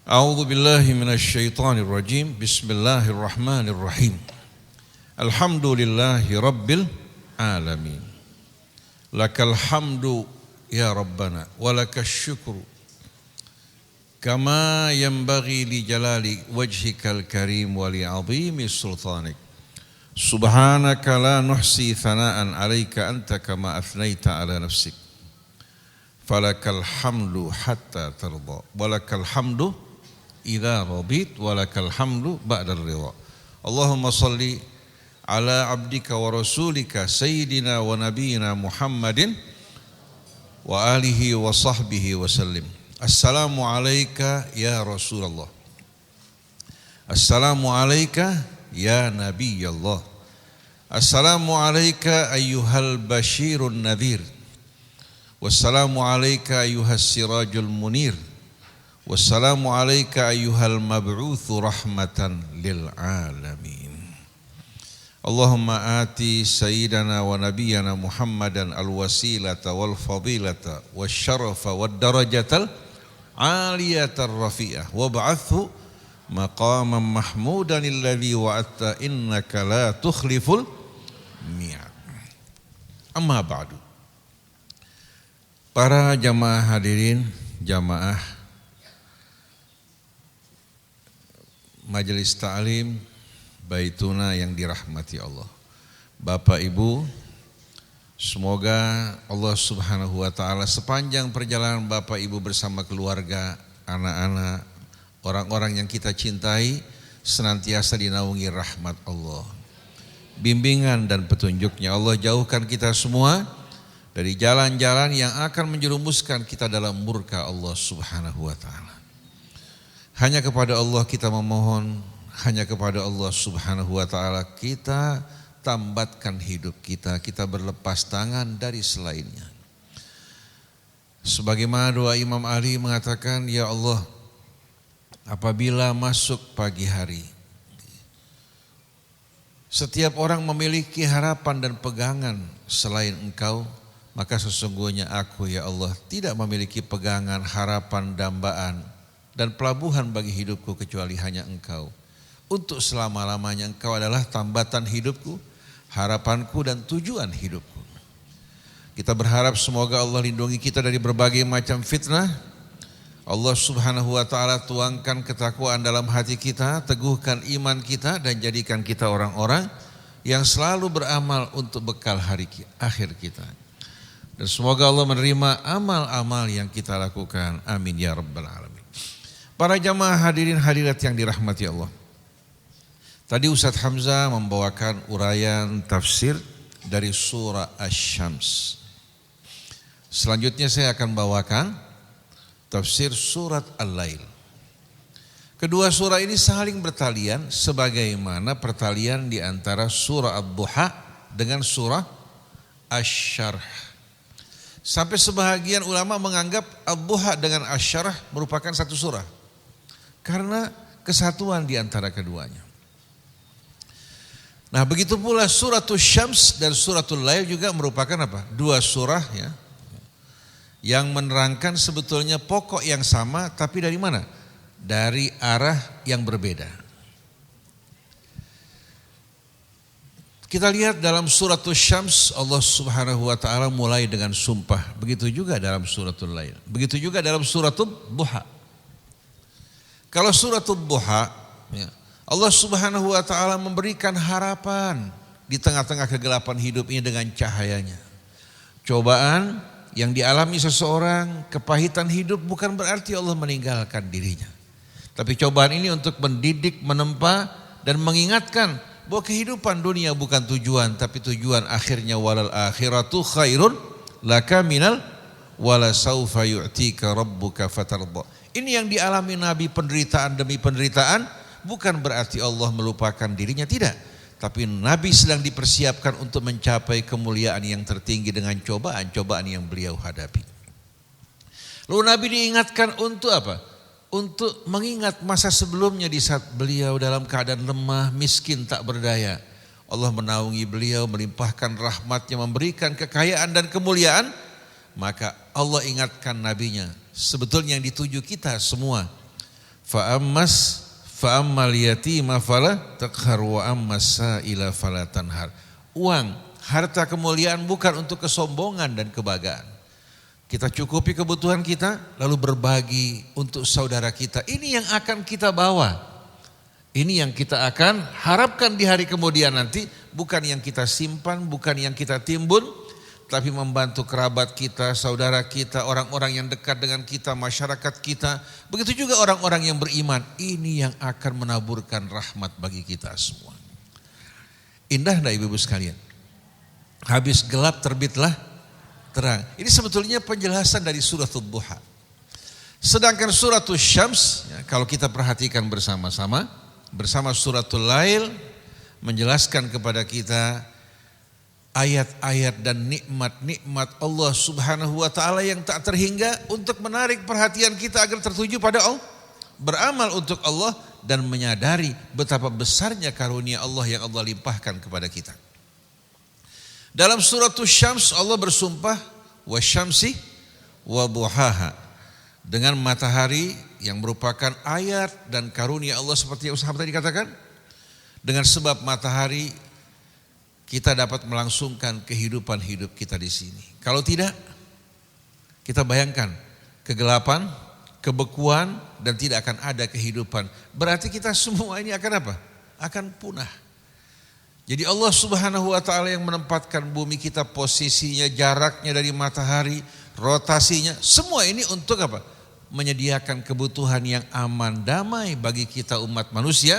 A'udzu billahi minasyaitonir rajim. Bismillahirrahmanirrahim. Alhamdulillahi rabbil alamin. Lakal hamdu ya rabbana walakas syukru kama yanbaghi li jalali wajhikal karim wa li 'azimi sultanik. Subhanaka la nuhsi thana'an 'alaika anta kama athnaita 'ala nafsik. Falakal hamdu hatta tarda walakal hamdu idza radit walakal hamdu ba'da ridha. Allahumma salli ala abdika wa rasulika sayyidina wa nabiyyina Muhammadin wa alihi wa sahbihi wa sallim. Assalamu alayka ya Rasulullah. Assalamu alayka ya Nabiyallah. Assalamu alayka ayyuhal basyirun nadhir. Wassalamu alayka ayyuhas sirajul munir. Wassalamu alayka ayyuhal mab'utsu rahmatan lil alamin. Allahumma ati sayyidana wa nabiyyana Muhammadan al-wasilata wal fadilata wasyarafa wad darajatal aliyatar rafi'ah wab'athu maqaman mahmudan alladhi wa'atta innaka la tukhliful mi'ad. Amma ba'du. Para jamaah hadirin, jamaah Majelis Ta'lim Baituna yang dirahmati Allah. Bapak Ibu, semoga Allah Subhanahu wa taala sepanjang perjalanan Bapak Ibu bersama keluarga, anak-anak, orang-orang yang kita cintai senantiasa dinaungi rahmat Allah. Bimbingan dan petunjuknya Allah jauhkan kita semua dari jalan-jalan yang akan menjerumuskan kita dalam murka Allah Subhanahu wa taala. Hanya kepada Allah kita memohon, hanya kepada Allah Subhanahu wa taala kita tambatkan hidup kita berlepas tangan dari selainnya. Sebagaimana doa Imam Ali mengatakan, ya Allah, apabila masuk pagi hari, setiap orang memiliki harapan dan pegangan selain Engkau, maka sesungguhnya aku ya Allah tidak memiliki pegangan, harapan, dambaan dan pelabuhan bagi hidupku kecuali hanya Engkau. Untuk selama-lamanya Engkau adalah tambatan hidupku, harapanku dan tujuan hidupku. Kita berharap semoga Allah lindungi kita dari berbagai macam fitnah. Allah Subhanahu wa taala tuangkan ketakwaan dalam hati kita, teguhkan iman kita dan jadikan kita orang-orang yang selalu beramal untuk bekal hari akhir kita. Dan semoga Allah menerima amal-amal yang kita lakukan. Amin ya rabbal alamin. Para jamaah hadirin hadirat yang dirahmati Allah. Tadi Ustadz Hamzah membawakan uraian tafsir dari surah Asy-Syams. Selanjutnya saya akan bawakan tafsir surat Al-Lail. Kedua surah ini saling bertalian sebagaimana pertalian di antara surah Ad-Duha dengan surah Asy-Syarh. Sampai sebahagian ulama menganggap Ad-Duha dengan Asy-Syarh merupakan satu surah karena kesatuan di antara keduanya. Nah, begitu pula suratul Syams dan suratul Lail juga merupakan apa? Dua surah ya, yang menerangkan sebetulnya pokok yang sama tapi dari mana? Dari arah yang berbeda. Kita lihat dalam suratul Syams Allah Subhanahu wa taala mulai dengan sumpah. Begitu juga dalam suratul Lail. Begitu juga dalam suratul Duha. Kalau suratul Duha ya, Allah Subhanahu wa taala memberikan harapan di tengah-tengah kegelapan hidup ini dengan cahayanya. Cobaan yang dialami seseorang, kepahitan hidup bukan berarti Allah meninggalkan dirinya. Tapi cobaan ini untuk mendidik, menempa dan mengingatkan bahwa kehidupan dunia bukan tujuan, tapi tujuan akhirnya walal akhiratu khairun laka minal wala saufa yu'tika rabbuka fatarda. Ini yang dialami Nabi penderitaan demi penderitaan. Bukan berarti Allah melupakan dirinya, tidak. Tapi Nabi sedang dipersiapkan untuk mencapai kemuliaan yang tertinggi dengan cobaan-cobaan yang beliau hadapi. Lalu Nabi diingatkan untuk apa? Untuk mengingat masa sebelumnya di saat beliau dalam keadaan lemah, miskin, tak berdaya. Allah menaungi beliau, melimpahkan rahmatnya, memberikan kekayaan dan kemuliaan. Maka Allah ingatkan nabinya, sebetulnya yang dituju kita semua. fa'ammal yatima fala taqhar wa ammas sa'ila fala tanhar. Uang, harta kemuliaan bukan untuk kesombongan dan kebanggaan. Kita cukupi kebutuhan kita lalu berbagi untuk saudara kita. Ini yang akan kita bawa. Ini yang kita akan harapkan di hari kemudian nanti, bukan yang kita simpan, bukan yang kita timbun, tapi membantu kerabat kita, saudara kita, orang-orang yang dekat dengan kita, masyarakat kita. Begitu juga orang-orang yang beriman. Ini yang akan menaburkan rahmat bagi kita semua. Indah enggak ibu-ibu sekalian? Habis gelap terbitlah terang. Ini sebetulnya penjelasan dari suratul Duha. Sedangkan suratul Syams, ya, kalau kita perhatikan bersama-sama, bersama suratul Lail, menjelaskan kepada kita ayat-ayat dan nikmat-nikmat Allah Subhanahu wa taala yang tak terhingga untuk menarik perhatian kita agar tertuju pada Allah, beramal untuk Allah dan menyadari betapa besarnya karunia Allah yang Allah limpahkan kepada kita. Dalam suratul Syams Allah bersumpah wasyamsi wa duhaha, dengan matahari yang merupakan ayat dan karunia Allah seperti yang sahabat tadi katakan. Dengan sebab matahari kita dapat melangsungkan kehidupan hidup kita di sini. Kalau tidak, kita bayangkan kegelapan, kebekuan dan tidak akan ada kehidupan. Berarti kita semua ini akan apa? Akan punah. Jadi Allah Subhanahu wa taala yang menempatkan bumi kita, posisinya, jaraknya dari matahari, rotasinya, semua ini untuk apa? Menyediakan kebutuhan yang aman, damai bagi kita umat manusia.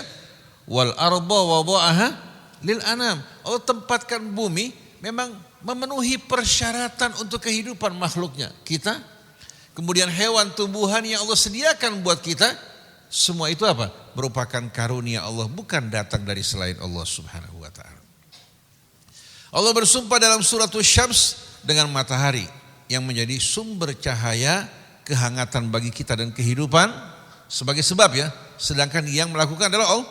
Wal arda wada'aha lil anam. Allah tempatkan bumi memang memenuhi persyaratan untuk kehidupan makhluknya. Kita, kemudian hewan, tumbuhan yang Allah sediakan buat kita, semua itu apa? Merupakan karunia Allah, bukan datang dari selain Allah Subhanahu wa taala. Allah bersumpah dalam suratul Syams dengan matahari yang menjadi sumber cahaya, kehangatan bagi kita dan kehidupan sebagai sebab, ya. Sedangkan yang melakukan adalah Allah,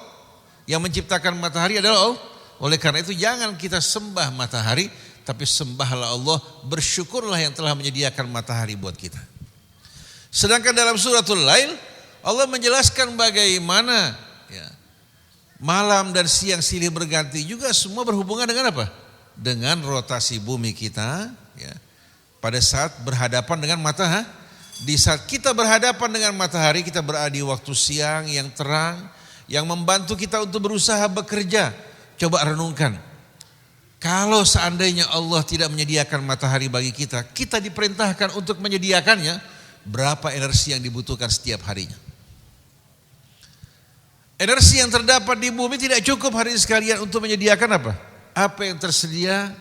yang menciptakan matahari adalah Allah. Oleh karena itu jangan kita sembah matahari, tapi sembahlah Allah, bersyukurlah yang telah menyediakan matahari buat kita. Sedangkan dalam suratul Lail Allah menjelaskan bagaimana, ya, malam dan siang silih berganti juga semua berhubungan dengan apa? Dengan rotasi bumi kita, ya. Pada saat berhadapan dengan matahari, di saat kita berhadapan dengan matahari, kita berada di waktu siang yang terang, yang membantu kita untuk berusaha bekerja. Coba renungkan, kalau seandainya Allah tidak menyediakan matahari bagi kita, kita diperintahkan untuk menyediakannya, berapa energi yang dibutuhkan setiap harinya? Energi yang terdapat di bumi tidak cukup hari sekalian untuk menyediakan apa? Apa yang tersedia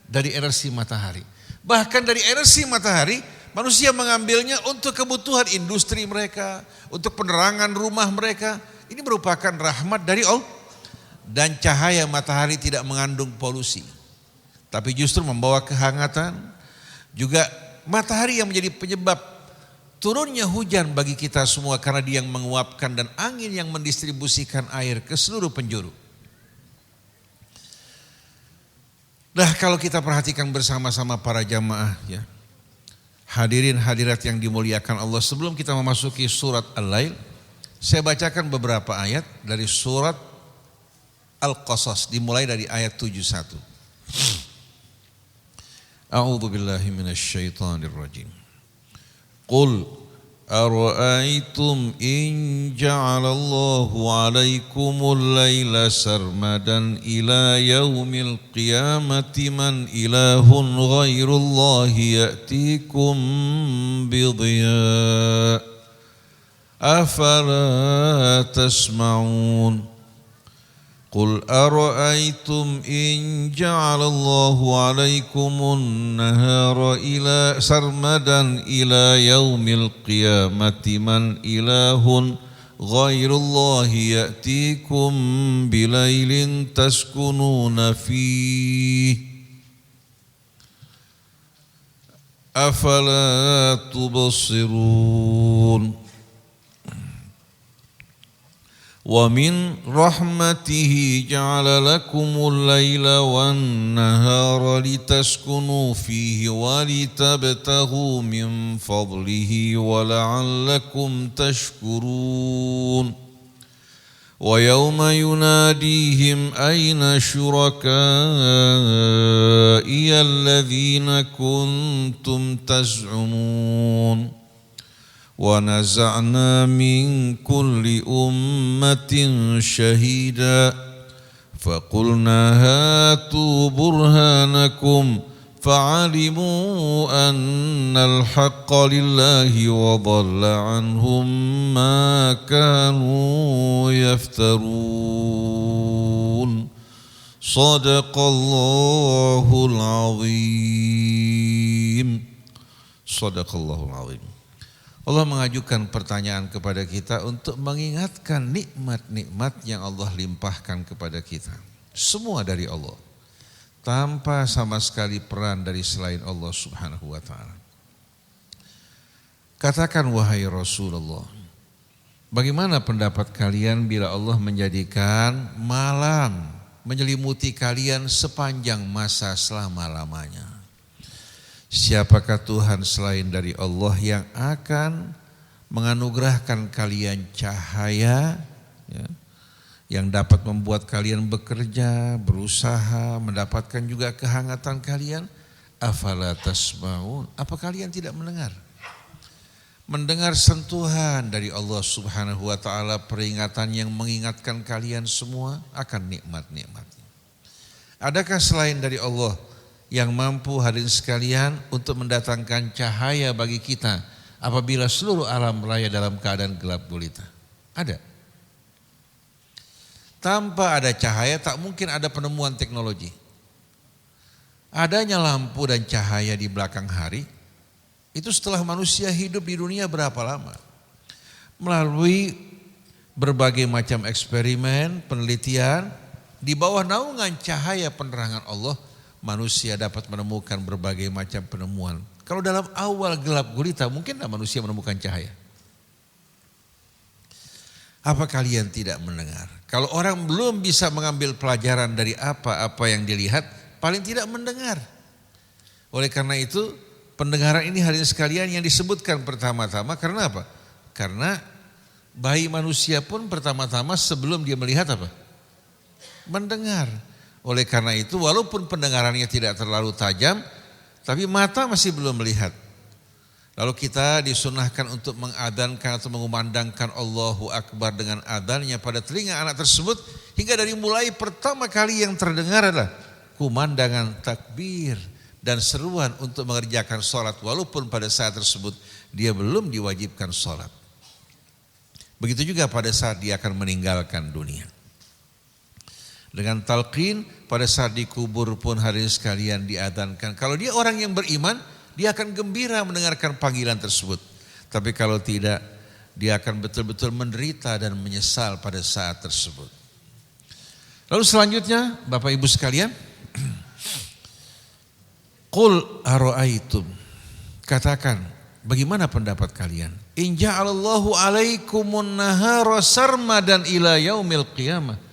dari energi matahari. Bahkan dari energi matahari, manusia mengambilnya untuk kebutuhan industri mereka, untuk penerangan rumah mereka. Ini merupakan rahmat dari Allah. Dan cahaya matahari tidak mengandung polusi, tapi justru membawa kehangatan. Juga matahari yang menjadi penyebab turunnya hujan bagi kita semua, karena dia yang menguapkan, dan angin yang mendistribusikan air ke seluruh penjuru. Nah, kalau kita perhatikan bersama-sama para jamaah, ya, hadirin hadirat yang dimuliakan Allah, sebelum kita memasuki surat Al-Lail, saya bacakan beberapa ayat dari surat Al-Qasas, dimulai dari ayat 71. A'udzu billahi minasyaitonir rajim. Qul ara'aytum in ja'alallahu 'alaikumul laila sarmadan ila yaumil qiyamati man ilahun ghairullahi ya'tikum bidhiya afala tasma'un. Qul ara'aytum in ja'alallahu 'alaikumun nahara ila sarmadan ila yaumil qiyamati man ilahun ghairullahi ya'tikum bilailin taskununa fihi afala tubsirun. ومن رحمته جعل لكم الليل والنهار لتسكنوا فيه ولتبتغوا من فضله ولعلكم تشكرون ويوم يناديهم أين شركائي الذين كنتم تزعمون ونزعنا من كل أمة شهيدا فقلنا هاتوا برهانكم فعلموا أن الحق لله وضل عنهم ما كانوا يفترون صدق الله العظيم صدق الله العظيم. Allah mengajukan pertanyaan kepada kita untuk mengingatkan nikmat-nikmat yang Allah limpahkan kepada kita. Semua dari Allah, tanpa sama sekali peran dari selain Allah Subhanahu wa ta'ala. Katakan wahai Rasulullah, bagaimana pendapat kalian bila Allah menjadikan malam menyelimuti kalian sepanjang masa selama-lamanya? Siapakah Tuhan selain dari Allah yang akan menganugerahkan kalian cahaya ya, yang dapat membuat kalian bekerja, berusaha, mendapatkan juga kehangatan kalian? Afala tasma'un? Apa kalian tidak mendengar? Mendengar sentuhan dari Allah Subhanahu wa ta'ala, peringatan yang mengingatkan kalian semua akan nikmat-nikmatnya. Adakah selain dari Allah yang mampu hadirin sekalian untuk mendatangkan cahaya bagi kita apabila seluruh alam raya dalam keadaan gelap gulita? Ada. Tanpa ada cahaya tak mungkin ada penemuan teknologi. Adanya lampu dan cahaya di belakang hari itu setelah manusia hidup di dunia berapa lama? Melalui berbagai macam eksperimen, penelitian, di bawah naungan cahaya penerangan Allah, manusia dapat menemukan berbagai macam penemuan. Kalau dalam awal gelap gulita, mungkinlah manusia menemukan cahaya? Apa kalian tidak mendengar? Kalau orang belum bisa mengambil pelajaran dari apa-apa yang dilihat, paling tidak mendengar. Oleh karena itu, pendengaran ini hadirin sekalian yang disebutkan pertama-tama karena apa? Karena bayi manusia pun pertama-tama sebelum dia melihat apa? Mendengar. Oleh karena itu walaupun pendengarannya tidak terlalu tajam, tapi mata masih belum melihat. Lalu kita disunahkan untuk mengadhankan atau mengumandangkan Allahu Akbar dengan adhannya pada telinga anak tersebut. Hingga dari mulai pertama kali yang terdengar adalah kumandangan takbir dan seruan untuk mengerjakan sholat. Walaupun pada saat tersebut dia belum diwajibkan sholat. Begitu juga pada saat dia akan meninggalkan dunia. Dengan talqin pada saat dikubur pun hadirin sekalian diadzankan. Kalau dia orang yang beriman, dia akan gembira mendengarkan panggilan tersebut. Tapi kalau tidak, dia akan betul-betul menderita dan menyesal pada saat tersebut. Lalu selanjutnya Bapak Ibu sekalian, qul ara'aitum, katakan bagaimana pendapat kalian? In ja'alallahu alaikumun nahara sarmadan ila yaumil qiyamah.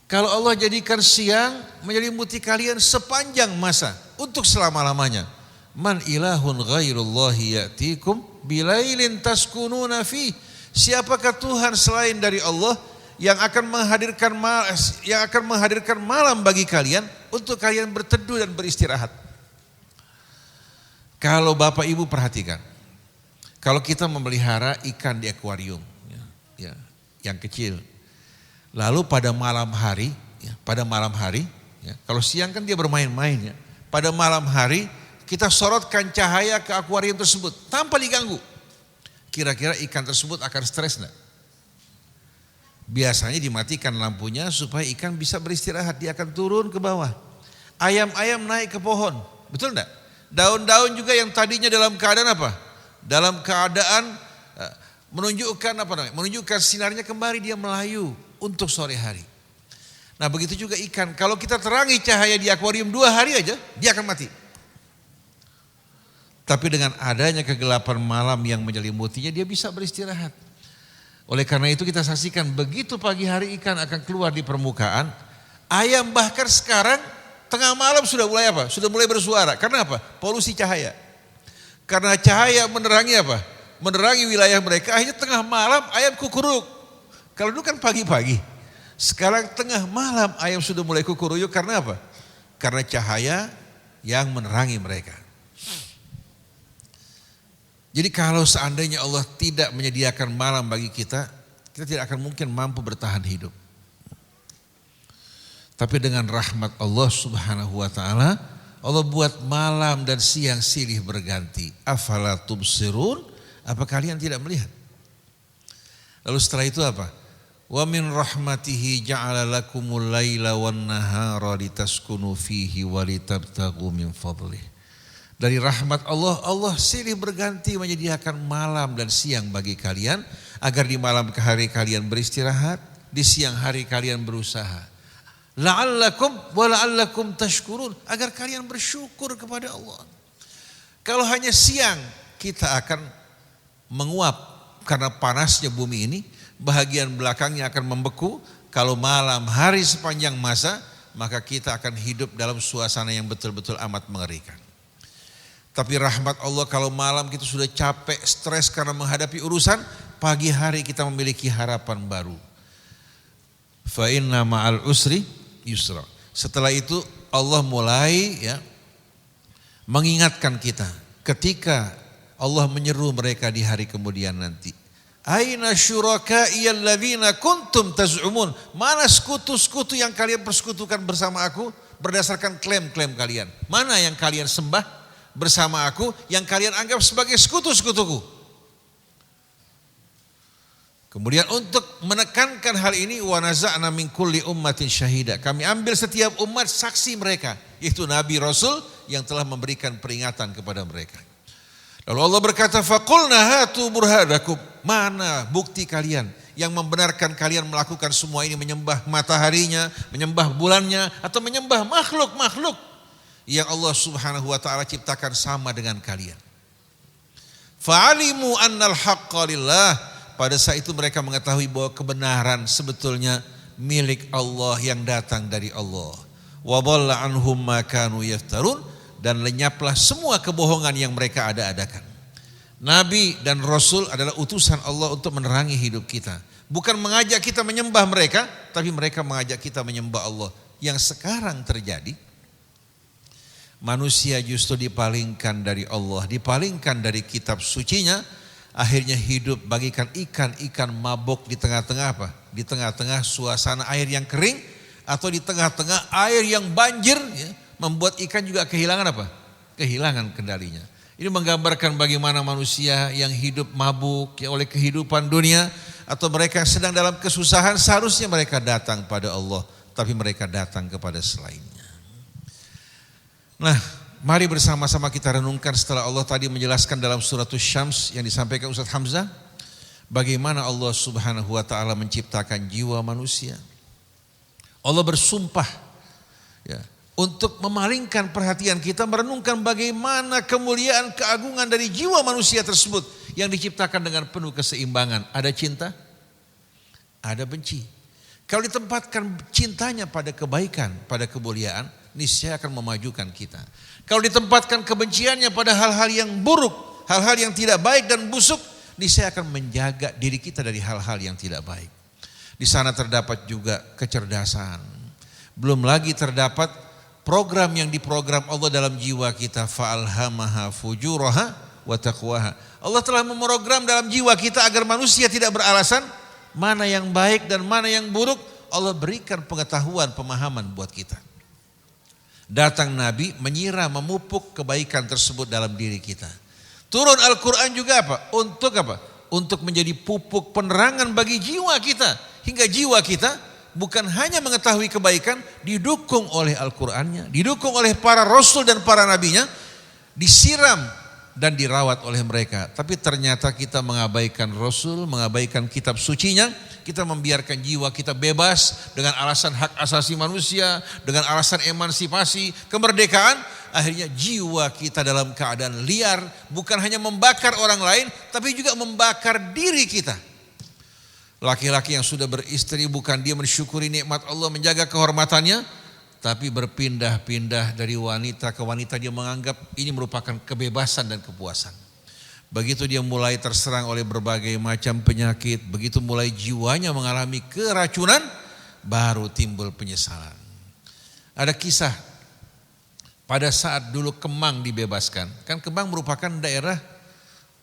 Kalau Allah jadikan siang menyelimuti kalian sepanjang masa untuk selama-lamanya. Man ilahun ghairullahi ya'tikum bilailin taskununa fi. Siapakah Tuhan selain dari Allah yang akan menghadirkan malam bagi kalian untuk kalian berteduh dan beristirahat? Kalau Bapak Ibu perhatikan, kalau kita memelihara ikan di akuarium yang kecil, lalu pada malam hari, kalau siang kan dia bermain-main ya. Pada malam hari kita sorotkan cahaya ke akuarium tersebut tanpa diganggu. Kira-kira ikan tersebut akan stres enggak? Biasanya dimatikan lampunya supaya ikan bisa beristirahat, dia akan turun ke bawah. Ayam-ayam naik ke pohon, betul enggak? Daun-daun juga yang tadinya dalam keadaan apa? Dalam keadaan menunjukkan sinarnya kembali, dia melayu untuk sore hari. Nah begitu juga ikan, kalau kita terangi cahaya di akuarium 2 hari aja, dia akan mati. Tapi dengan adanya kegelapan malam yang menyelimutinya, dia bisa beristirahat. Lalu selanjutnya, qul ara'aitum, katakan bagaimana pendapat kalian? In ja'alallahu alaikumun nahara sarmadan ila yaumil qiyamah. Kalau Allah jadikan siang menyelimuti kalian sepanjang masa untuk selama-lamanya. Man ilahun ghairullahi ya'tikum bilailin taskununa fi. Siapakah Tuhan selain dari Allah yang akan menghadirkan malam bagi kalian untuk kalian berteduh dan beristirahat? Oleh karena itu kita saksikan begitu pagi hari ikan akan keluar di permukaan, ayam bahkan sekarang tengah malam sudah mulai apa? Sudah mulai bersuara. Karena apa? Polusi cahaya. Karena cahaya menerangi apa? Menerangi wilayah mereka, akhirnya tengah malam ayam kukuruk. Kalau dulu kan pagi-pagi. Sekarang tengah malam ayam sudah mulai kukuruyuk karena apa? Karena cahaya yang menerangi mereka. Jadi kalau seandainya Allah tidak menyediakan malam bagi kita, kita tidak akan mungkin mampu bertahan hidup. Tapi dengan rahmat Allah Subhanahu wa taala, Allah buat malam dan siang silih berganti. Afala tubsirun? Apa kalian tidak melihat? Lalu setelah itu apa? Wa min rahmatihi ja'ala lakumul laila wan nahara litaskunu fihi wa litabtaghu min fadlih. Dari rahmat Allah, Allah silih berganti menyediakan malam dan siang bagi kalian agar di malam hari kalian beristirahat, di siang hari kalian berusaha. La'allakum wa la'allakum tashkurun, agar kalian bersyukur kepada Allah. Kalau hanya siang kita akan menguap karena panasnya bumi ini, bahagian belakangnya akan membeku. Kalau malam hari sepanjang masa, maka kita akan hidup dalam suasana yang betul-betul amat mengerikan. Tapi rahmat Allah kalau malam kita sudah capek, stres karena menghadapi urusan, pagi hari kita memiliki harapan baru. Fa inna ma'al usri yusra. Setelah itu Allah mulai mengingatkan kita ketika Allah menyeru mereka di hari kemudian nanti. Aina syuraka'i alladzina kuntum taz'umun? Mana sekutu-sekutu yang kalian persekutukan bersama aku berdasarkan klaim-klaim kalian? Mana yang kalian sembah bersama aku yang kalian anggap sebagai sekutu-sekutuku? Kemudian untuk menekankan hal ini, wa naza'na min kulli ummatin syahida. Kami ambil setiap umat saksi mereka, yaitu nabi rasul yang telah memberikan peringatan kepada mereka. Lalu Allah berkata, faqulna hatu burhanakum. Mana bukti kalian yang membenarkan kalian melakukan semua ini, menyembah mataharinya, menyembah bulannya, atau menyembah makhluk-makhluk yang Allah Subhanahu wa taala ciptakan sama dengan kalian. Fa'alimu annal haqqa lillah. Pada saat itu mereka mengetahui bahwa kebenaran sebetulnya milik Allah yang datang dari Allah. Wa dhalla anhum ma kanu yaftarun, dan lenyaplah semua kebohongan yang mereka ada-adakan. Nabi dan Rasul adalah utusan Allah untuk menerangi hidup kita. Bukan mengajak kita menyembah mereka, tapi mereka mengajak kita menyembah Allah. Yang sekarang terjadi, manusia justru dipalingkan dari Allah, dipalingkan dari kitab sucinya, akhirnya hidup bagikan ikan-ikan mabok di tengah-tengah apa? Di tengah-tengah suasana air yang kering atau di tengah-tengah air yang banjir, membuat ikan juga kehilangan apa? Kehilangan kendalinya. Ini menggambarkan bagaimana manusia yang hidup mabuk oleh kehidupan dunia, atau mereka yang sedang dalam kesusahan, seharusnya mereka datang pada Allah, tapi mereka datang kepada selainnya. Nah, mari bersama-sama kita renungkan setelah Allah tadi menjelaskan dalam surat Asy-Syams yang disampaikan Ustaz Hamzah, bagaimana Allah Subhanahu wa taala menciptakan jiwa manusia. Allah bersumpah untuk memalingkan perhatian kita, merenungkan bagaimana kemuliaan, keagungan dari jiwa manusia tersebut yang diciptakan dengan penuh keseimbangan. Ada cinta, ada benci. Kalau ditempatkan cintanya pada kebaikan, pada kemuliaan, niscaya akan memajukan kita. Kalau ditempatkan kebenciannya pada hal-hal yang buruk, hal-hal yang tidak baik dan busuk, niscaya akan menjaga diri kita dari hal-hal yang tidak baik. Di sana terdapat juga kecerdasan. Belum lagi terdapat program yang diprogram Allah dalam jiwa kita, fa'alhamaha fujuraha wa taqwaha. Allah telah memprogram dalam jiwa kita agar manusia tidak beralasan mana yang baik dan mana yang buruk. Allah berikan pengetahuan, pemahaman buat kita. Datang Nabi menyiram, memupuk kebaikan tersebut dalam diri kita. Turun Al-Quran juga apa? Untuk apa? Untuk menjadi pupuk penerangan bagi jiwa kita. Hingga jiwa kita bukan hanya mengetahui kebaikan, didukung oleh Al-Qur'annya, didukung oleh para rasul dan para nabinya, disiram dan dirawat oleh mereka. Tapi ternyata kita mengabaikan rasul, mengabaikan kitab sucinya, kita membiarkan jiwa kita bebas dengan alasan hak asasi manusia, dengan alasan emansipasi, kemerdekaan. Akhirnya jiwa kita dalam keadaan liar, bukan hanya membakar orang lain, tapi juga membakar diri kita. Laki-laki yang sudah beristri bukan dia mensyukuri nikmat Allah, menjaga kehormatannya, tapi berpindah-pindah dari wanita ke wanita, dia menganggap ini merupakan kebebasan dan kepuasan. Begitu dia mulai terserang oleh berbagai macam penyakit, begitu mulai jiwanya mengalami keracunan, baru timbul penyesalan. Ada kisah pada saat dulu Kemang dibebaskan. Kan Kemang merupakan daerah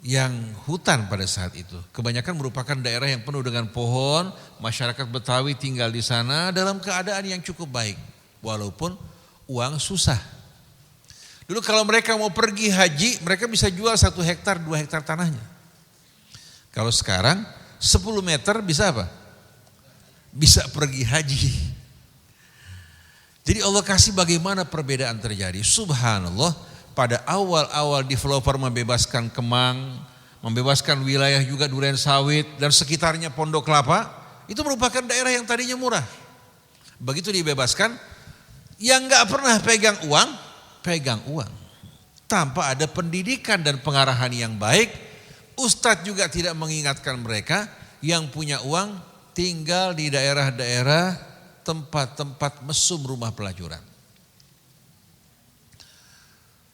yang hutan pada saat itu. Kebanyakan merupakan daerah yang penuh dengan pohon, masyarakat Betawi tinggal di sana dalam keadaan yang cukup baik. Walaupun uang susah. Dulu kalau mereka mau pergi haji, mereka bisa jual 1 hektar, 2 hektar tanahnya. Kalau sekarang 10 meter bisa apa? Bisa pergi haji. Jadi Allah kasih bagaimana perbedaan terjadi. Subhanallah. Pada awal-awal developer membebaskan Kemang, membebaskan wilayah juga Duren Sawit dan sekitarnya Pondok Kelapa, itu merupakan daerah yang tadinya murah. Begitu dibebaskan, yang gak pernah pegang uang. Tanpa ada pendidikan dan pengarahan yang baik, ustadz juga tidak mengingatkan mereka, yang punya uang tinggal di daerah-daerah tempat-tempat mesum rumah pelacuran.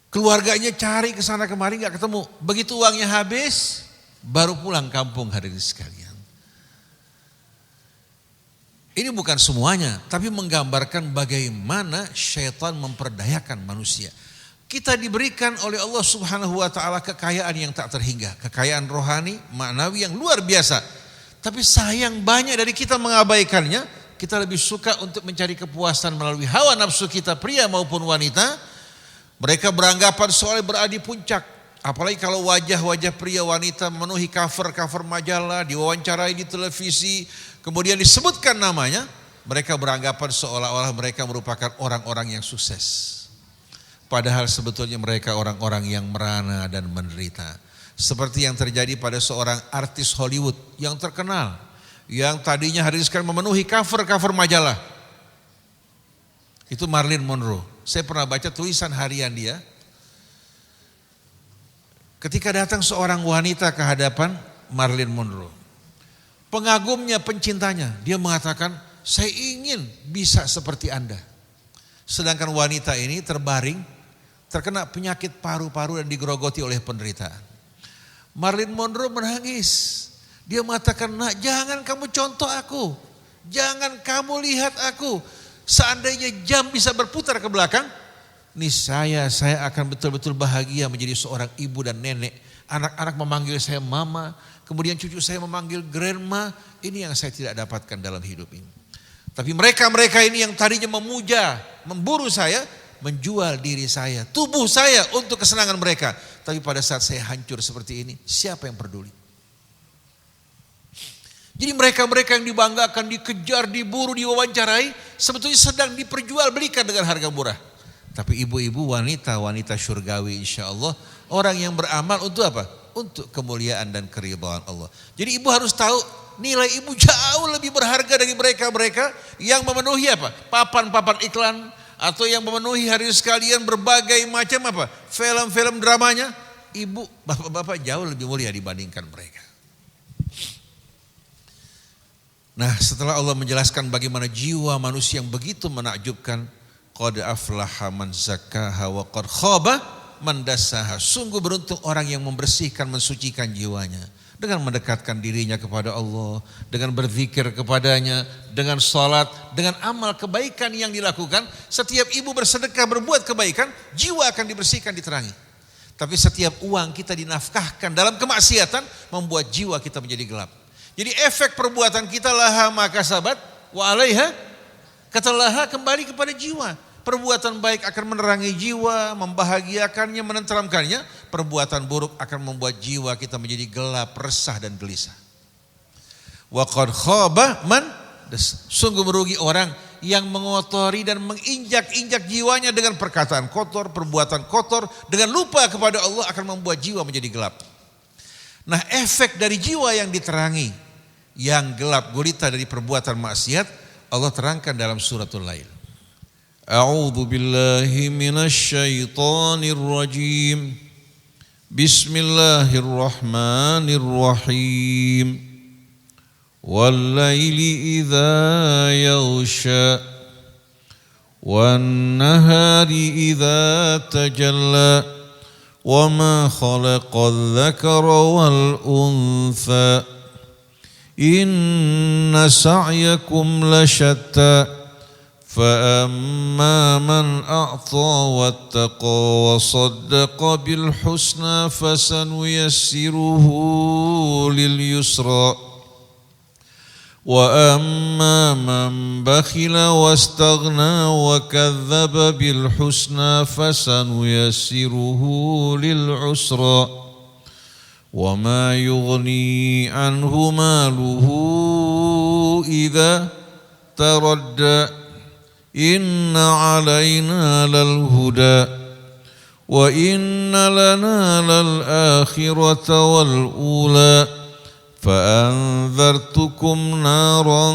Keluarganya cari ke sana kemari gak ketemu. Begitu uangnya habis, baru pulang kampung hadirin sekalian. Ini bukan semuanya, tapi menggambarkan bagaimana syaitan memperdayakan manusia. Kita diberikan oleh Allah Subhanahu wa taala kekayaan yang tak terhingga, kekayaan rohani, maknawi yang luar biasa. Tapi sayang banyak dari kita mengabaikannya. Kita lebih suka untuk mencari kepuasan melalui hawa nafsu kita, pria maupun wanita. Mereka beranggapan soalnya berada di puncak. Apalagi kalau wajah-wajah pria wanita memenuhi cover majalah, diwawancarai di televisi, kemudian disebutkan namanya, mereka beranggapan seolah-olah mereka merupakan orang-orang yang sukses. Padahal sebetulnya mereka orang-orang yang merana dan menderita. Seperti yang terjadi pada seorang artis Hollywood yang terkenal, yang tadinya hari ini sekarang memenuhi cover majalah. Itu Marilyn Monroe. Saya pernah baca tulisan harian dia. Ketika datang seorang wanita ke hadapan Marilyn Monroe, pengagumnya, pencintanya, dia mengatakan, saya ingin bisa seperti Anda. Sedangkan wanita ini terbaring, terkena penyakit paru-paru dan digerogoti oleh penderitaan. Marilyn Monroe menangis. Dia mengatakan, nak, jangan kamu contoh aku. Jangan kamu lihat aku. Seandainya jam bisa berputar ke belakang, niscaya saya akan betul-betul bahagia menjadi seorang ibu dan nenek. Anak-anak memanggil saya mama, kemudian cucu saya memanggil grandma. Ini yang saya tidak dapatkan dalam hidup ini. Tapi mereka ini yang tadinya memuja, memburu saya, menjual diri saya, tubuh saya untuk kesenangan mereka. Tapi pada saat saya hancur seperti ini, siapa yang peduli? Jadi mereka-mereka yang dibanggakan, dikejar, diburu, diwawancarai, sebetulnya sedang diperjualbelikan dengan harga murah. Tapi ibu-ibu, wanita-wanita syurgawi insya Allah, orang yang beramal untuk apa? Untuk kemuliaan dan keridhaan Allah. Jadi ibu harus tahu nilai ibu jauh lebih berharga dari mereka-mereka yang memenuhi apa? Papan-papan iklan, atau yang memenuhi hari sekalian berbagai macam apa? Film-film dramanya. Ibu, bapak-bapak jauh lebih mulia dibandingkan mereka. Nah, setelah Allah menjelaskan bagaimana jiwa manusia yang begitu menakjubkan, qad aflaha man zakkaha wa qad khaba man dassaha. Sungguh beruntung orang yang membersihkan, mensucikan jiwanya dengan mendekatkan dirinya kepada Allah, dengan berzikir kepadanya, dengan salat, dengan amal kebaikan yang dilakukan. Setiap ibu bersedekah, berbuat kebaikan, jiwa akan dibersihkan, diterangi. Tapi setiap uang kita dinafkahkan dalam kemaksiatan, membuat jiwa kita menjadi gelap. Jadi efek perbuatan kita, laha maka sabat wa alaiha, kata laha, kembali kepada jiwa. Perbuatan baik akan menerangi jiwa, membahagiakannya, menenteramkannya. Perbuatan buruk akan membuat jiwa kita menjadi gelap, resah dan gelisah. Wa qad khaba man, sungguh merugi orang yang mengotori dan menginjak-injak jiwanya dengan perkataan kotor, perbuatan kotor, dengan lupa kepada Allah akan membuat jiwa menjadi gelap. Nah, efek dari jiwa yang diterangi, yang gelap gulita dari perbuatan maksiat, Allah terangkan dalam suratul Lail. A'udzu billahi minasyaitonir rajim. Bismillahirrahmanirrahim. والليل إذا يغشى والنهار إذا تجلى وما خلق الذكر والأنثى إن سعيكم لشتى فأما من أعطى واتقى وصدق بالحسنى فسنيسره لليسرى وأما من بخل واستغنى وكذب بالحسنى فسنيسره للعسرى وما يغني عنه ماله إذا تردى إن علينا للهدى وإن لنا للآخرة والأولى فأنذرتكم نارا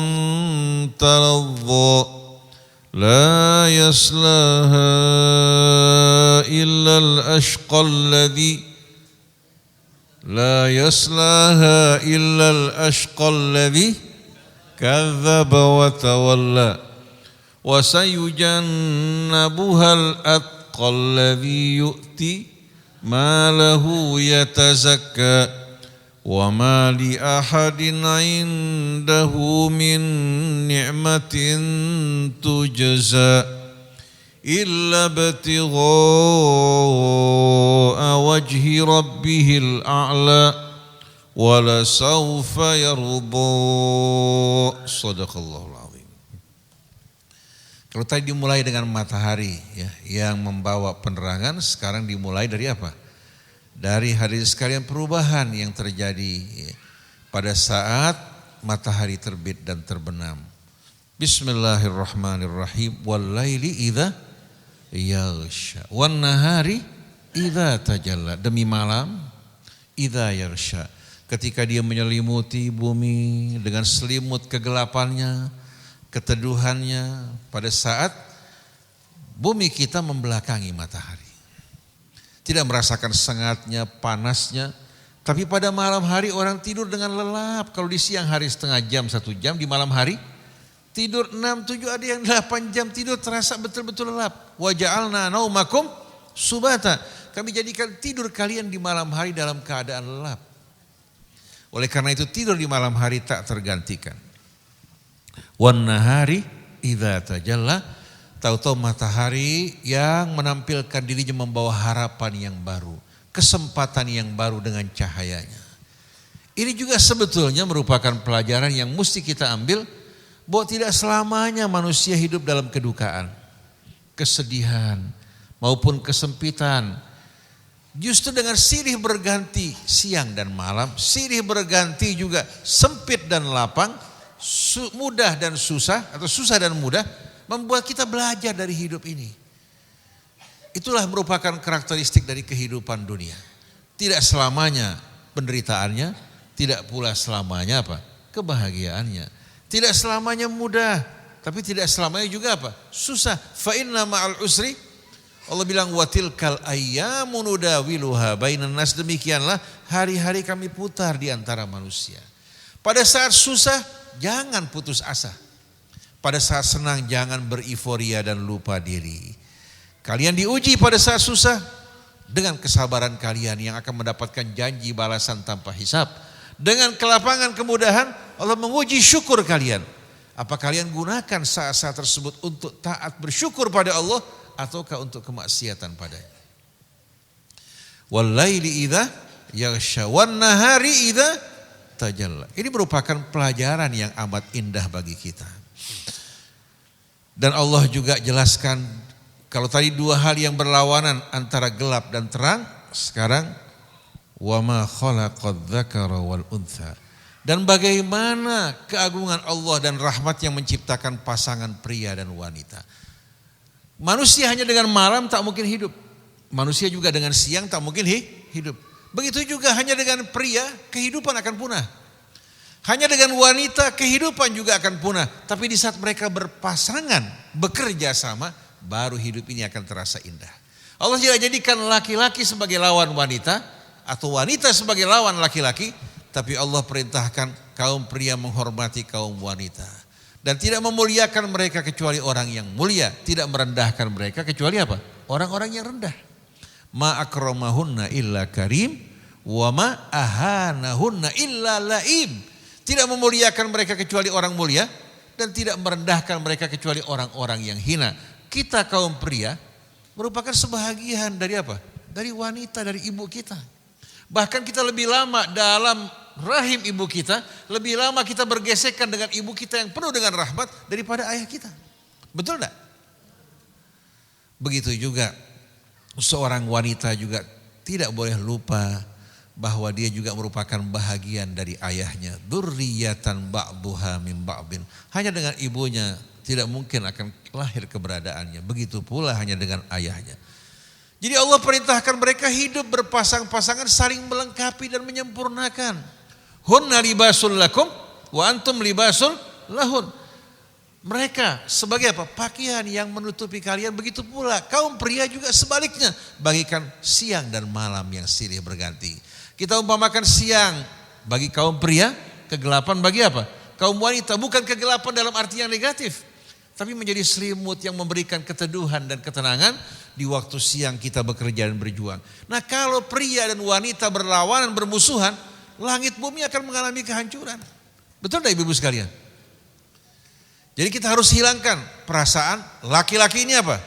تلظى لا يصلاها إلا الأشقى الذي كذب وتولى وسيجنبها الأتقى الذي يؤتي ماله يتزكى وما لأحد عنده من نعمة تجزى إلا ابتغاء وجه ربه الأعلى ولسوف يرضى صدق الله العظيم. Kalau tadi dimulai dengan matahari ya, yang membawa penerangan, sekarang dimulai dari apa? Dari hadirin sekalian perubahan yang terjadi ya, pada saat matahari terbit dan terbenam. Bismillahirrahmanirrahim. Wallaili idza yaghsha wan nahari idza tajalla. Demi malam idza yaghsha, ketika dia menyelimuti bumi dengan selimut kegelapannya, keteduhannya, pada saat bumi kita membelakangi matahari. Tidak merasakan sengatnya, panasnya, tapi pada malam hari orang tidur dengan lelap. Kalau di siang hari setengah jam, 1 jam, di malam hari tidur 6, 7, ada yang 8 jam tidur terasa betul-betul lelap. Wa ja'alna naumakum subata. Kami jadikan tidur kalian di malam hari dalam keadaan lelap. Oleh karena itu tidur di malam hari tak tergantikan. Wan nahari idza tajalla, tahu-tahu matahari yang menampilkan dirinya membawa harapan yang baru, kesempatan yang baru dengan cahayanya. Ini juga sebetulnya merupakan pelajaran yang mesti kita ambil, bahwa tidak selamanya manusia hidup dalam kedukaan, kesedihan maupun kesempitan. Justru dengan silih berganti siang dan malam, silih berganti juga sempit dan lapang, mudah dan susah atau susah dan mudah, membuat kita belajar dari hidup ini. Itulah merupakan karakteristik dari kehidupan dunia. Tidak selamanya penderitaannya, tidak pula selamanya apa? Kebahagiaannya. Tidak selamanya mudah, tapi tidak selamanya juga apa? Susah. Fa inna ma'al usri, Allah bilang watilkal ayyamu nudawiluha bainan nas, demikianlah hari-hari kami putar di antara manusia. Pada saat susah jangan putus asa. Pada saat senang jangan beriforia dan lupa diri. Kalian diuji pada saat susah dengan kesabaran kalian yang akan mendapatkan janji balasan tanpa hisab. Dengan kelapangan kemudahan Allah menguji syukur kalian. Apa kalian gunakan saat-saat tersebut untuk taat bersyukur pada Allah ataukah untuk kemaksiatan padanya? Wallaili idza yaghsha wan nahari idza tajalla. Ini merupakan pelajaran yang amat indah bagi kita. Dan Allah juga jelaskan, kalau tadi 2 hal yang berlawanan antara gelap dan terang, sekarang wama khalaqadz dzakara wal untha. Dan bagaimana keagungan Allah dan rahmat yang menciptakan pasangan pria dan wanita. Manusia hanya dengan malam tak mungkin hidup. Manusia juga dengan siang tak mungkin hidup. Begitu juga hanya dengan pria kehidupan akan punah. Hanya dengan wanita kehidupan juga akan punah. Tapi di saat mereka berpasangan, bekerja sama, baru hidup ini akan terasa indah. Allah tidak jadikan laki-laki sebagai lawan wanita atau wanita sebagai lawan laki-laki, tapi Allah perintahkan kaum pria menghormati kaum wanita. Dan tidak memuliakan mereka kecuali orang yang mulia. Tidak merendahkan mereka kecuali apa? Orang-orang yang rendah. Ma akramahunna illa karim, wa ma ahanahunna illa laim. Tidak memuliakan mereka kecuali orang mulia, dan tidak merendahkan mereka kecuali orang-orang yang hina. Kita kaum pria merupakan sebahagian dari apa? Dari wanita, dari ibu kita. Bahkan kita lebih lama dalam rahim ibu kita, lebih lama kita bergesekan dengan ibu kita yang penuh dengan rahmat daripada ayah kita. Betul enggak? Begitu juga seorang wanita juga tidak boleh lupa bahwa dia juga merupakan bahagian dari ayahnya. Dzurriyyatan ba'dhuha min ba'din. Hanya dengan ibunya tidak mungkin akan lahir keberadaannya. Begitu pula hanya dengan ayahnya. Jadi Allah perintahkan mereka hidup berpasang-pasangan, saling melengkapi dan menyempurnakan. Hunna libasul lakum wa antum libasul lahun. Mereka sebagai apa? Pakaian yang menutupi kalian. Begitu pula kaum pria juga sebaliknya. Bagikan siang dan malam yang silih berganti. Kita umpamakan siang bagi kaum pria, kegelapan bagi apa? Kaum wanita. Bukan kegelapan dalam arti yang negatif, tapi menjadi selimut yang memberikan keteduhan dan ketenangan di waktu siang kita bekerja dan berjuang. Nah, kalau pria dan wanita berlawanan, bermusuhan, langit bumi akan mengalami kehancuran. Betul tidak ibu-ibu sekalian? Jadi kita harus hilangkan perasaan laki-laki ini apa?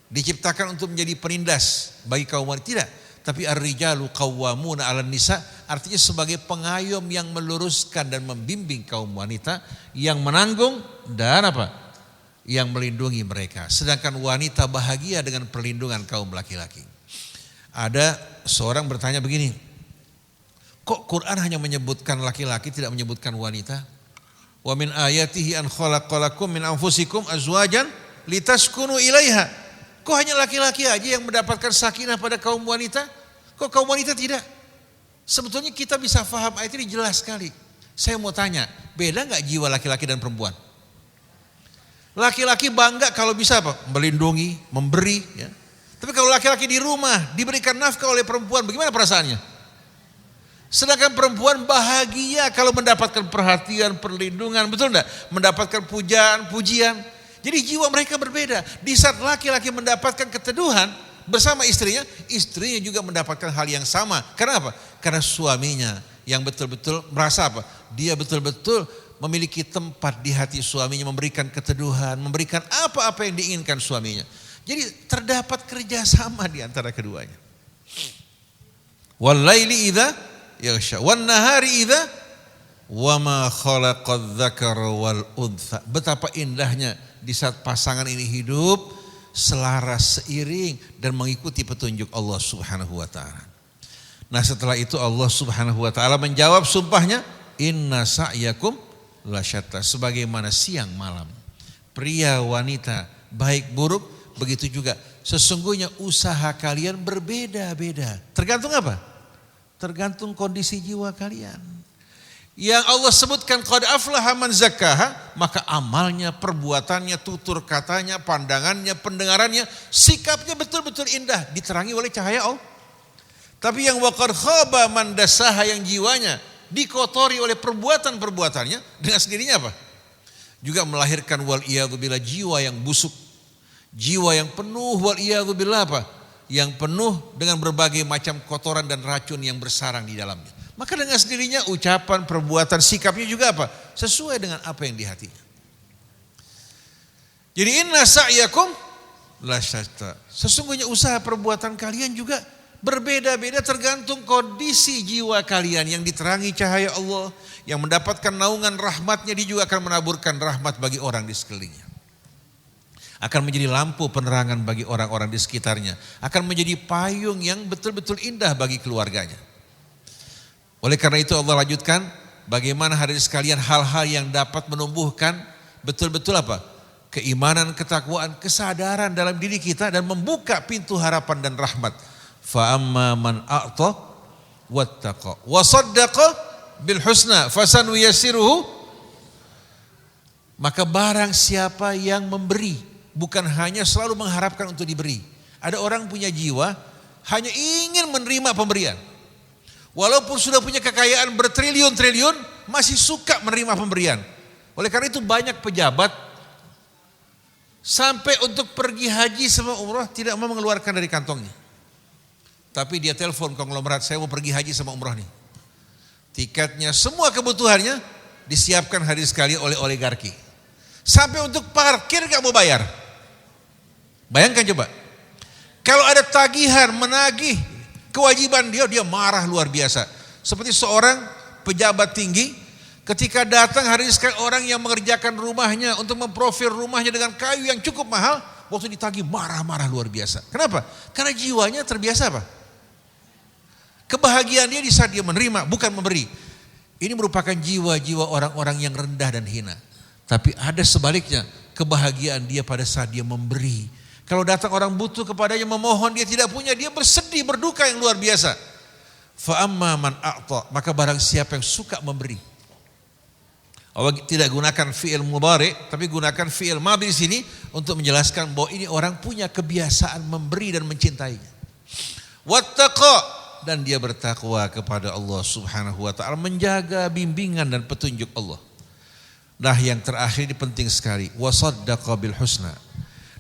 Diciptakan untuk menjadi penindas bagi kaum wanita. Tidak. Tapi ar-rijalu qawwamuna 'alan nisa, artinya sebagai pengayom yang meluruskan dan membimbing kaum wanita, yang menanggung dan apa? Yang melindungi mereka. Sedangkan wanita bahagia dengan perlindungan kaum laki-laki. Ada seorang bertanya begini, kok Quran hanya menyebutkan laki-laki, tidak menyebutkan wanita? Wa min ayatihi an khalaqalakum min anfusikum azwajan litaskunu ilaiha. Kok hanya laki-laki aja yang mendapatkan sakinah pada kaum wanita? Kok kaum wanita tidak? Sebetulnya kita bisa faham ayat ini jelas sekali. Saya mau tanya, beda gak jiwa laki-laki dan perempuan? Laki-laki bangga kalau bisa apa? Melindungi, memberi. Ya. Tapi kalau laki-laki di rumah diberikan nafkah oleh perempuan, bagaimana perasaannya? Sedangkan perempuan bahagia kalau mendapatkan perhatian, perlindungan, betul enggak? Mendapatkan pujaan, pujian. Jadi jiwa mereka berbeda. Di saat laki-laki mendapatkan keteduhan bersama istrinya, istrinya juga mendapatkan hal yang sama. Karena apa? Karena suaminya yang betul-betul merasa apa? Dia betul-betul memiliki tempat di hati suaminya, memberikan keteduhan, memberikan apa-apa yang diinginkan suaminya. Jadi terdapat kerjasama di antara keduanya. Wal laili idza yaghsha wan nahari idza wa ma khalaqadz dzakara wal untha. Betapa indahnya di saat pasangan ini hidup selaras, seiring dan mengikuti petunjuk Allah Subhanahu wa taala. Nah, setelah itu Allah Subhanahu wa taala menjawab sumpahnya, inna sa'yakum lasyatta, sebagaimana siang malam. Pria wanita baik buruk begitu juga. Sesungguhnya usaha kalian berbeda-beda. Tergantung apa? Tergantung kondisi jiwa kalian. Yang Allah sebutkan qad aflaha man zakkaha, maka amalnya, perbuatannya, tutur katanya, pandangannya, pendengarannya, sikapnya betul-betul indah, diterangi oleh cahaya Allah. Tapi yang waqad khaba man dassaha, yang jiwanya dikotori oleh perbuatan-perbuatannya, dengan sendirinya apa? Juga melahirkan wal iyadzubillah jiwa yang busuk, jiwa yang penuh wal iyadzubillah apa? Yang penuh dengan berbagai macam kotoran dan racun yang bersarang di dalamnya. Maka dengan sendirinya ucapan, perbuatan, sikapnya juga apa? Sesuai dengan apa yang di hatinya. Jadi inna sa'yakum lasyatta. Sesungguhnya usaha perbuatan kalian juga berbeda-beda tergantung kondisi jiwa kalian yang diterangi cahaya Allah, yang mendapatkan naungan rahmatnya, dia juga akan menaburkan rahmat bagi orang di sekelilingnya. Akan menjadi lampu penerangan bagi orang-orang di sekitarnya. Akan menjadi payung yang betul-betul indah bagi keluarganya. Oleh karena itu Allah lanjutkan, bagaimana hadirin sekalian hal-hal yang dapat menumbuhkan betul-betul apa? Keimanan, ketakwaan, kesadaran dalam diri kita dan membuka pintu harapan dan rahmat. Fa amma man a'ta wattaqa wa saddaqa bil husna fasanuyassiruhu, maka barang siapa yang memberi, bukan hanya selalu mengharapkan untuk diberi. Ada orang punya jiwa hanya ingin menerima pemberian. Walaupun sudah punya kekayaan bertriliun-triliun, masih suka menerima pemberian. Oleh karena itu banyak pejabat sampai untuk pergi haji sama umrah tidak mau mengeluarkan dari kantongnya. Tapi dia telepon konglomerat, saya mau pergi haji sama umrah nih. Tiketnya, semua kebutuhannya disiapkan hari sekali oleh oligarki. Sampai untuk parkir gak mau bayar. Bayangkan coba. Kalau ada tagihan, menagih kewajiban dia marah luar biasa. Seperti seorang pejabat tinggi ketika datang hari sekali orang yang mengerjakan rumahnya untuk memprofil rumahnya dengan kayu yang cukup mahal, waktu ditagih marah-marah luar biasa. Kenapa? Karena jiwanya terbiasa apa? Kebahagiaan dia di saat dia menerima, bukan memberi. Ini merupakan jiwa-jiwa orang-orang yang rendah dan hina. Tapi ada sebaliknya, kebahagiaan dia pada saat dia memberi. Kalau datang orang butuh kepadanya memohon, dia tidak punya, dia bersedih, berduka yang luar biasa. Fa amma man a'ta, maka barang siapa yang suka memberi. Allah tidak gunakan fi'il mudhari, tapi gunakan fi'il madhi di sini untuk menjelaskan bahwa ini orang punya kebiasaan memberi dan mencintainya. Wattaqa, dan dia bertakwa kepada Allah Subhanahu wa taala, menjaga bimbingan dan petunjuk Allah. Nah, yang terakhir ini penting sekali, wasaddaqa bil husna.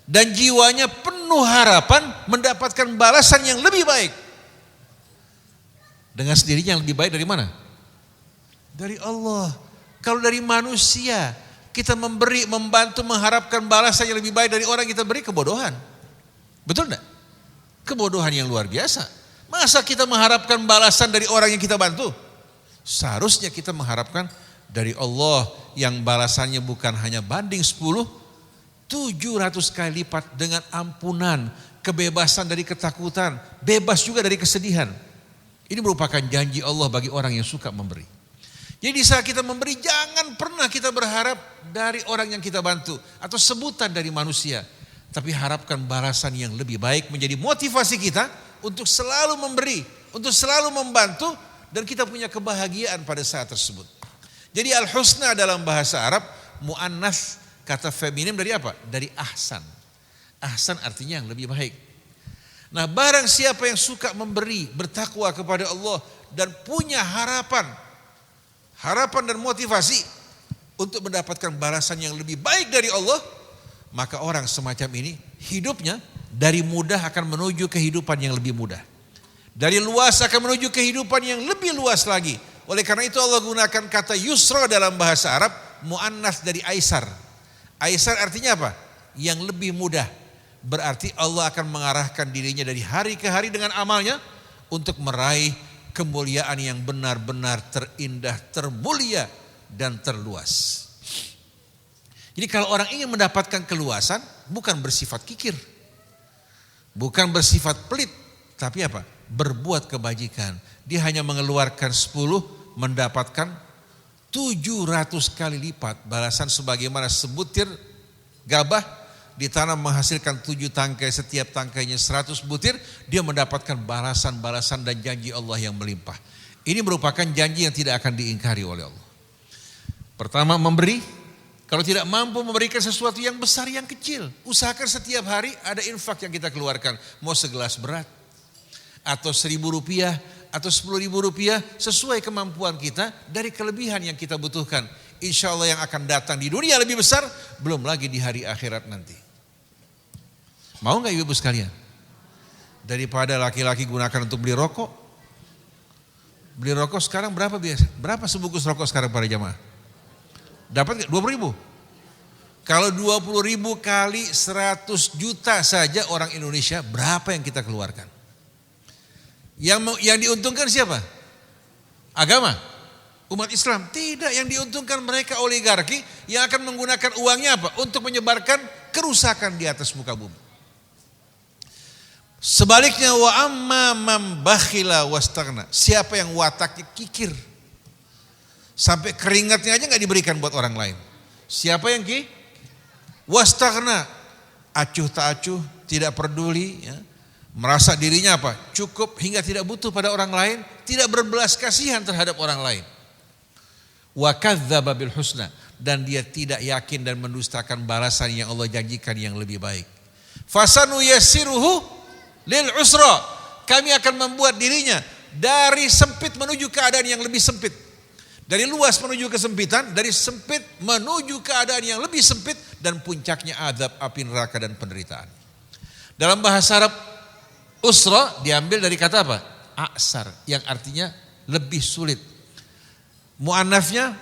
Dan jiwanya penuh harapan mendapatkan balasan yang lebih baik. Dengan sendirinya yang lebih baik dari mana? Dari Allah. Kalau dari manusia kita memberi, membantu, mengharapkan balasan yang lebih baik dari orang yang kita beri, kebodohan. Betul enggak? Kebodohan yang luar biasa. Masa kita mengharapkan balasan dari orang yang kita bantu? Seharusnya kita mengharapkan dari Allah yang balasannya bukan hanya banding 10, 700 kali lipat dengan ampunan, kebebasan dari ketakutan, bebas juga dari kesedihan. Ini merupakan janji Allah bagi orang yang suka memberi. Jadi saat kita memberi, jangan pernah kita berharap dari orang yang kita bantu atau sebutan dari manusia. Tapi harapkan balasan yang lebih baik menjadi motivasi kita untuk selalu memberi, untuk selalu membantu, dan kita punya kebahagiaan pada saat tersebut. Jadi al-husna dalam bahasa Arab, mu'annas, kata feminim dari apa? Dari ahsan. Ahsan artinya yang lebih baik. Nah, barang siapa yang suka memberi, bertakwa kepada Allah dan punya harapan dan motivasi untuk mendapatkan balasan yang lebih baik dari Allah, maka orang semacam ini hidupnya dari mudah akan menuju kehidupan yang lebih mudah. Dari luas akan menuju kehidupan yang lebih luas lagi. Oleh karena itu Allah gunakan kata yusra dalam bahasa Arab, mu'annas dari aisar. Aisar artinya apa? Yang lebih mudah. Berarti Allah akan mengarahkan dirinya dari hari ke hari dengan amalnya untuk meraih kemuliaan yang benar-benar terindah, termulia, dan terluas. Jadi kalau orang ingin mendapatkan keluasan, bukan bersifat kikir, bukan bersifat pelit, tapi apa? Berbuat kebajikan. Dia hanya mengeluarkan 10, mendapatkan 700 kali lipat balasan, sebagaimana sebutir gabah ditanam menghasilkan 7 tangkai, setiap tangkainya 100 butir, dia mendapatkan balasan-balasan dan janji Allah yang melimpah. Ini merupakan janji yang tidak akan diingkari oleh Allah. Pertama, memberi. Kalau tidak mampu memberikan sesuatu yang besar, yang kecil, usahakan setiap hari ada infak yang kita keluarkan. Mau segelas berat, atau 1.000 rupiah, atau 10.000 rupiah, sesuai kemampuan kita dari kelebihan yang kita butuhkan. Insya Allah yang akan datang di dunia lebih besar, belum lagi di hari akhirat nanti. Mau gak ibu sekalian? Daripada laki-laki gunakan untuk beli rokok. Beli rokok sekarang berapa biasa? Berapa sebungkus rokok sekarang para jamaah? Dapat gak? 20.000? Kalau 20.000 kali 100 juta saja orang Indonesia, berapa yang kita keluarkan? Yang diuntungkan siapa? Agama? Umat Islam? Tidak, yang diuntungkan mereka oligarki yang akan menggunakan uangnya apa? Untuk menyebarkan kerusakan di atas muka bumi. Sebaliknya, wa amma man bakhila wastaghna, siapa yang wataknya kikir, sampai keringatnya aja gak diberikan buat orang lain. Siapa yang wastaghna, acuh tak acuh, tidak peduli, ya. Merasa dirinya apa? Cukup hingga tidak butuh pada orang lain, tidak berbelas kasihan terhadap orang lain. Wa kadzdzaba bil husna, dan dia tidak yakin dan mendustakan balasan yang Allah janjikan yang lebih baik. Fasanu yassiruhu lil usra, kami akan membuat dirinya dari sempit menuju keadaan yang lebih sempit, Dari luas menuju kesempitan, dari sempit menuju keadaan yang lebih sempit, dan puncaknya azab api neraka dan penderitaan. Dalam bahasa Arab, usra diambil dari kata apa? Aksar, yang artinya lebih sulit. Mu'annafnya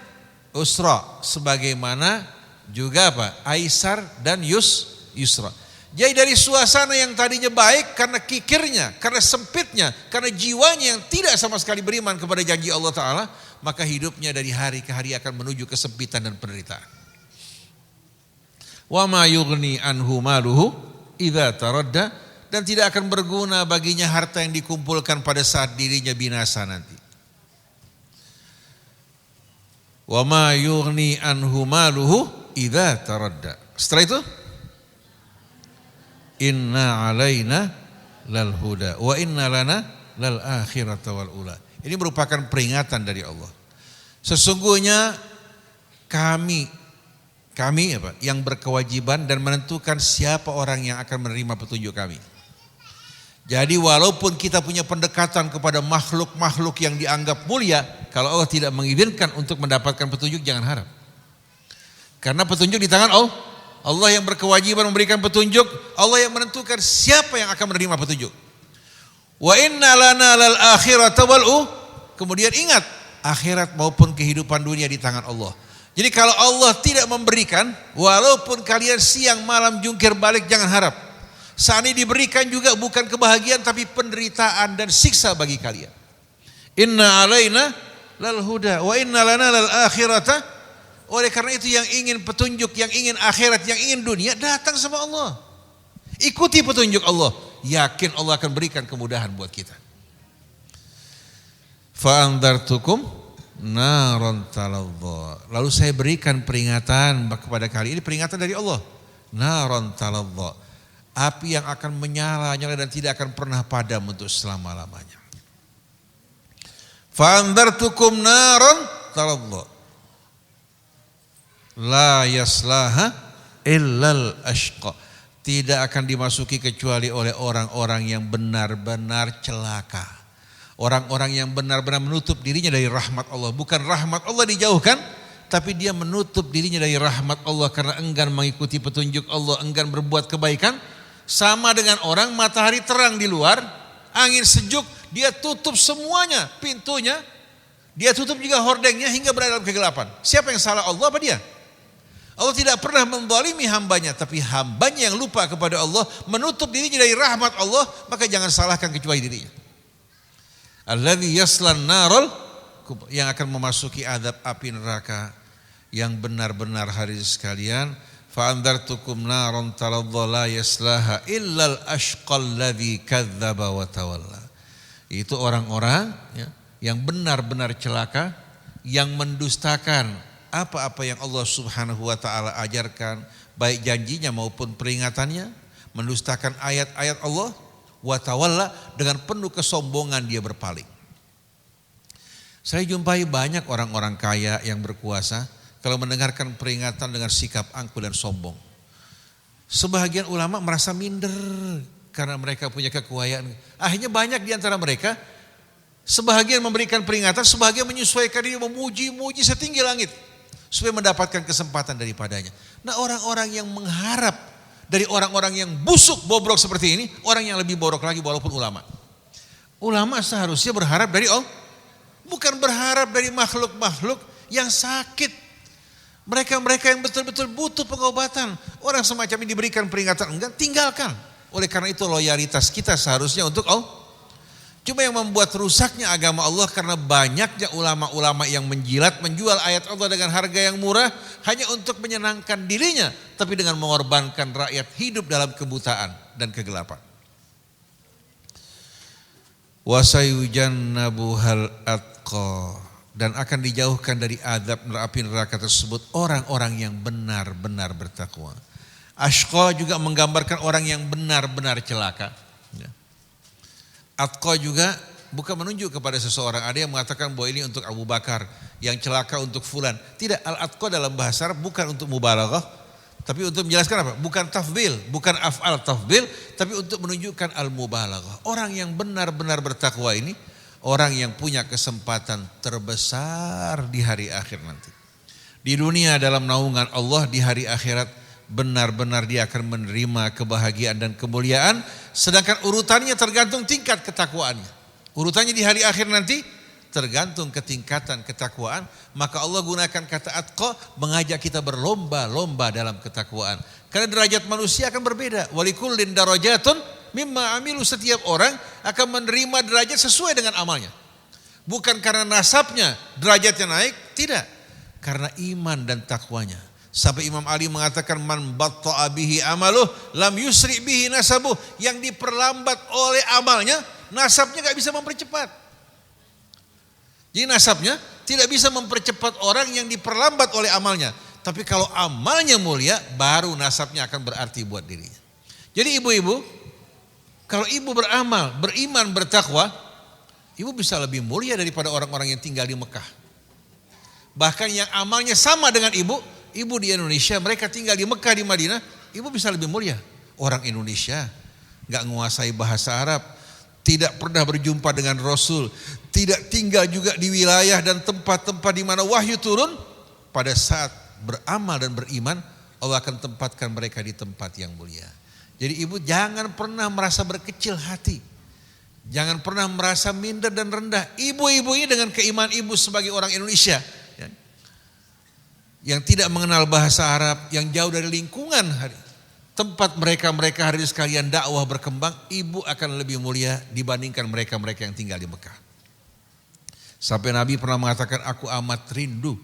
usra, sebagaimana juga apa? Aisar dan yusra. Jadi dari suasana yang tadinya baik karena kikirnya, karena sempitnya, karena jiwanya yang tidak sama sekali beriman kepada janji Allah Ta'ala, maka hidupnya dari hari ke hari akan menuju kesempitan dan penderitaan. Wa ma yughni anhu maluhu idza taradda, dan tidak akan berguna baginya harta yang dikumpulkan pada saat dirinya binasa nanti. Wa ma yughni anhu maluhu idza taradda. Setelah itu, inna alaina lal huda wa inna lana lal akhirata wal ula. Ini merupakan peringatan dari Allah. Sesungguhnya kami apa, yang berkewajiban dan menentukan siapa orang yang akan menerima petunjuk kami. Jadi walaupun kita punya pendekatan kepada makhluk-makhluk yang dianggap mulia, kalau Allah tidak mengizinkan untuk mendapatkan petunjuk, jangan harap. Karena petunjuk di tangan Allah. Allah yang berkewajiban memberikan petunjuk, Allah yang menentukan siapa yang akan menerima petunjuk. Wa inna lana lal akhirata wal. Kemudian ingat, akhirat maupun kehidupan dunia di tangan Allah. Jadi kalau Allah tidak memberikan, walaupun kalian siang malam jungkir balik, jangan harap. Saat ini diberikan juga bukan kebahagiaan, tapi penderitaan dan siksa bagi kalian. Inna alaina lal huda wa inna lana lal akhirata. Oleh karena itu yang ingin petunjuk, yang ingin akhirat, yang ingin dunia, datang sama Allah. Ikuti petunjuk Allah. Yakin Allah akan berikan kemudahan buat kita. Fa'andartukum naron taladha. Lalu saya berikan peringatan kepada kalian. Ini peringatan dari Allah. Naron taladha. Api yang akan menyala-nyala dan tidak akan pernah padam untuk selama-lamanya. Fa'andartukum naron taladha. La yaslaha illal ashqa. Tidak akan dimasuki kecuali oleh orang-orang yang benar-benar celaka. Orang-orang yang benar-benar menutup dirinya dari rahmat Allah. Bukan rahmat Allah dijauhkan, tapi dia menutup dirinya dari rahmat Allah karena enggan mengikuti petunjuk Allah, enggan berbuat kebaikan. Sama dengan orang matahari terang di luar, angin sejuk, dia tutup semuanya, pintunya, dia tutup juga hordengnya hingga berada dalam kegelapan. Siapa yang salah, Allah apa dia? Allah tidak pernah menzalimi hambanya, tapi hambanya yang lupa kepada Allah, menutup dirinya dari rahmat Allah, maka jangan salahkan kecuali dirinya. Alladzi yaslan narul, yang akan memasuki azab api neraka yang benar-benar hadirin sekalian. Fa andartukum naron taladha la yaslaha illal ashqal ladzi kadzdzaba wa tawalla. Itu orang-orang yang benar-benar celaka, yang mendustakan apa-apa yang Allah Subhanahu wa ta'ala ajarkan, baik janjinya maupun peringatannya, mendustakan ayat-ayat Allah, wa tawalla, dengan penuh kesombongan dia berpaling. Saya jumpai banyak orang-orang kaya yang berkuasa kalau mendengarkan peringatan dengan sikap angkuh dan sombong. Sebahagian ulama merasa minder karena mereka punya kekayaan. Akhirnya banyak di antara mereka, sebahagian memberikan peringatan, sebahagian menyesuaikan diri, memuji-muji setinggi langit supaya mendapatkan kesempatan daripadanya. Nah, orang-orang yang mengharap dari orang-orang yang busuk bobrok seperti ini, orang yang lebih bobrok lagi walaupun ulama. Ulama seharusnya berharap dari Allah, bukan berharap dari makhluk-makhluk yang sakit. Mereka-mereka yang betul-betul butuh pengobatan. Orang semacam ini diberikan peringatan, enggak, tinggalkan. Oleh karena itu loyalitas kita seharusnya untuk Allah. Cuma yang membuat rusaknya agama Allah karena banyaknya ulama-ulama yang menjual ayat Allah dengan harga yang murah hanya untuk menyenangkan dirinya, tapi dengan mengorbankan rakyat hidup dalam kebutaan dan kegelapan. Wasayujannabuhal atqa, dan akan dijauhkan dari azab api neraka tersebut orang-orang yang benar-benar bertakwa. Ashqa juga menggambarkan orang yang benar-benar celaka. Atqa juga bukan menunjuk kepada seseorang. Ada yang mengatakan bahwa ini untuk Abu Bakar, yang celaka untuk fulan. Tidak, al-atqa dalam bahasa Arab bukan untuk mubalaghah, tapi untuk menjelaskan apa? Bukan tafdhil, bukan af'al tafdhil, tapi untuk menunjukkan al-mubalaghah. Orang yang benar-benar bertakwa ini orang yang punya kesempatan terbesar di hari akhir nanti. Di dunia dalam naungan Allah, di hari akhirat benar-benar dia akan menerima kebahagiaan dan kemuliaan, sedangkan urutannya tergantung tingkat ketakwaannya. Urutannya di hari akhir nanti tergantung ketingkatan ketakwaan, maka Allah gunakan kata atqa mengajak kita berlomba-lomba dalam ketakwaan. Karena derajat manusia akan berbeda. Walikullin darajatun mimma amilu, setiap orang akan menerima derajat sesuai dengan amalnya. Bukan karena nasabnya derajatnya naik, tidak. Karena iman dan takwanya. Sampai Imam Ali mengatakan man batta'a bihi amaluh lam yusri bihi nasabuh, yang diperlambat oleh amalnya, nasabnya gak bisa mempercepat. Jadi nasabnya tidak bisa mempercepat orang yang diperlambat oleh amalnya. Tapi kalau amalnya mulia, baru nasabnya akan berarti buat dirinya. Jadi ibu-ibu, kalau ibu beramal, beriman, bertakwa, ibu bisa lebih mulia daripada orang-orang yang tinggal di Mekah. Bahkan yang amalnya sama dengan ibu di Indonesia, mereka tinggal di Mekah, di Madinah, ibu bisa lebih mulia. Orang Indonesia gak menguasai bahasa Arab, tidak pernah berjumpa dengan Rasul, tidak tinggal juga di wilayah dan tempat-tempat di mana wahyu turun. Pada saat beramal dan beriman, Allah akan tempatkan mereka di tempat yang mulia. Jadi ibu jangan pernah merasa berkecil hati, jangan pernah merasa minder dan rendah. Ibu-ibu ini dengan keimanan ibu sebagai orang Indonesia yang tidak mengenal bahasa Arab, yang jauh dari lingkungan tempat mereka hari sekalian dakwah berkembang, ibu akan lebih mulia dibandingkan mereka yang tinggal di Mekah. Sampai Nabi pernah mengatakan, aku amat rindu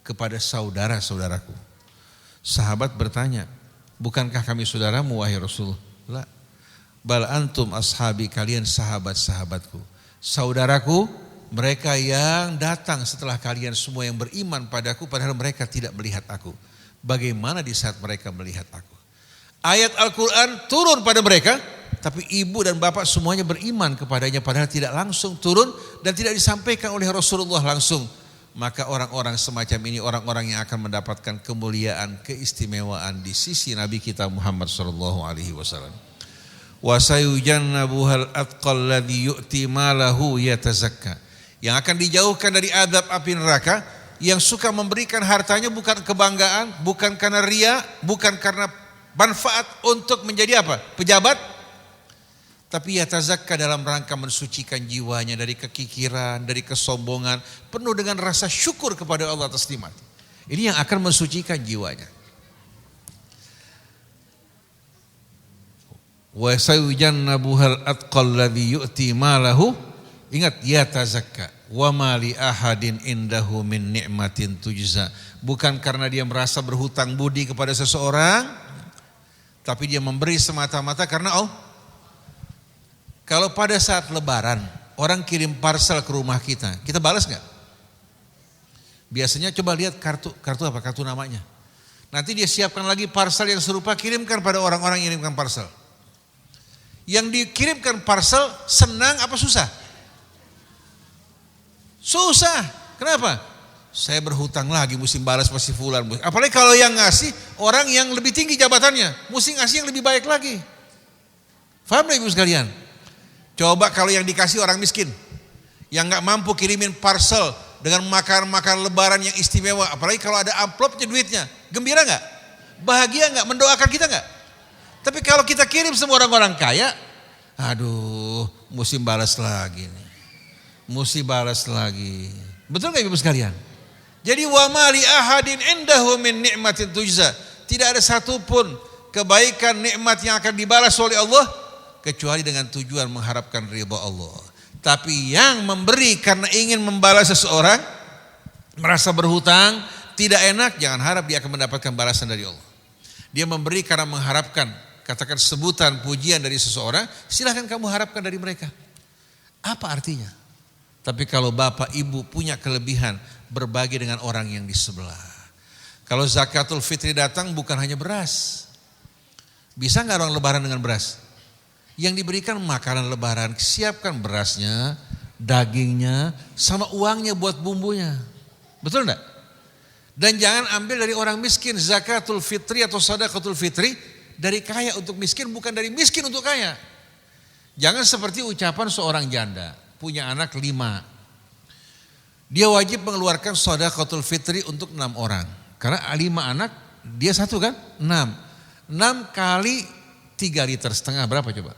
kepada saudara-saudaraku. Sahabat bertanya, bukankah kami saudaramu wahai Rasulullah? Bal antum ashabi, kalian sahabat-sahabatku. Saudaraku, mereka yang datang setelah kalian semua yang beriman padaku, padahal mereka tidak melihat aku. Bagaimana di saat mereka melihat aku? Ayat Al-Quran turun pada mereka, tapi ibu dan bapak semuanya beriman kepadanya, padahal tidak langsung turun dan tidak disampaikan oleh Rasulullah langsung. Maka orang-orang semacam ini orang-orang yang akan mendapatkan kemuliaan, keistimewaan di sisi Nabi kita Muhammad SAW. Wa sayujannabuhal atqal ladzi yu'ti malahu yatazakka. Yang akan dijauhkan dari azab api neraka, yang suka memberikan hartanya bukan kebanggaan, bukan karena ria, bukan karena manfaat untuk menjadi apa? Pejabat, tapi yatazakka dalam rangka mensucikan jiwanya dari kekikiran, dari kesombongan, penuh dengan rasa syukur kepada Allah atas nikmat. Ini yang akan mensucikan jiwanya. Wa sayujannabuhal atqal ladzi yu'ti malahu, ingat, yatazakka wa ma li ahadin indahu min ni'matin tujza. Bukan karena dia merasa berhutang budi kepada seseorang, tapi dia memberi semata-mata karena Allah. Kalau pada saat lebaran orang kirim parcel ke rumah kita balas nggak? Biasanya coba lihat kartu namanya. Nanti dia siapkan lagi parcel yang serupa, kirimkan pada orang-orang yang kirimkan parcel. Yang dikirimkan parcel senang apa susah? Susah. Kenapa? Saya berhutang lagi, mesti balas pasti fulan. Apalagi kalau yang ngasih orang yang lebih tinggi jabatannya, mesti ngasih yang lebih baik lagi. Faham gak ibu sekalian? Coba kalau yang dikasih orang miskin, yang gak mampu kirimin parcel dengan makan-makan lebaran yang istimewa, apalagi kalau ada amplopnya duitnya, gembira gak? Bahagia gak? Mendoakan kita gak? Tapi kalau kita kirim semua orang-orang kaya, aduh, mesti balas lagi nih. Mesti balas lagi. Betul gak ibu sekalian? Jadi wa ma li ahadin indahu min ni'matin tujza. Tidak ada satupun kebaikan nikmat yang akan dibalas oleh Allah kecuali dengan tujuan mengharapkan ridha Allah. Tapi yang memberi karena ingin membalas seseorang, merasa berhutang, tidak enak, jangan harap dia akan mendapatkan balasan dari Allah. Dia memberi karena mengharapkan, katakan sebutan pujian dari seseorang, silahkan kamu harapkan dari mereka. Apa artinya? Tapi kalau bapak ibu punya kelebihan, berbagi dengan orang yang di sebelah. Kalau zakatul fitri datang bukan hanya beras. Bisa gak orang lebaran dengan beras? Yang diberikan makanan lebaran, siapkan berasnya, dagingnya, sama uangnya buat bumbunya. Betul enggak? Dan jangan ambil dari orang miskin, zakatul fitri atau sadaqatul fitri, dari kaya untuk miskin, bukan dari miskin untuk kaya. Jangan seperti ucapan seorang janda. punya anak 5. Dia wajib mengeluarkan shadaqatul fitri untuk 6 orang. Karena 5 anak, dia 1 kan? 6. 6 kali 3,5 liter berapa coba?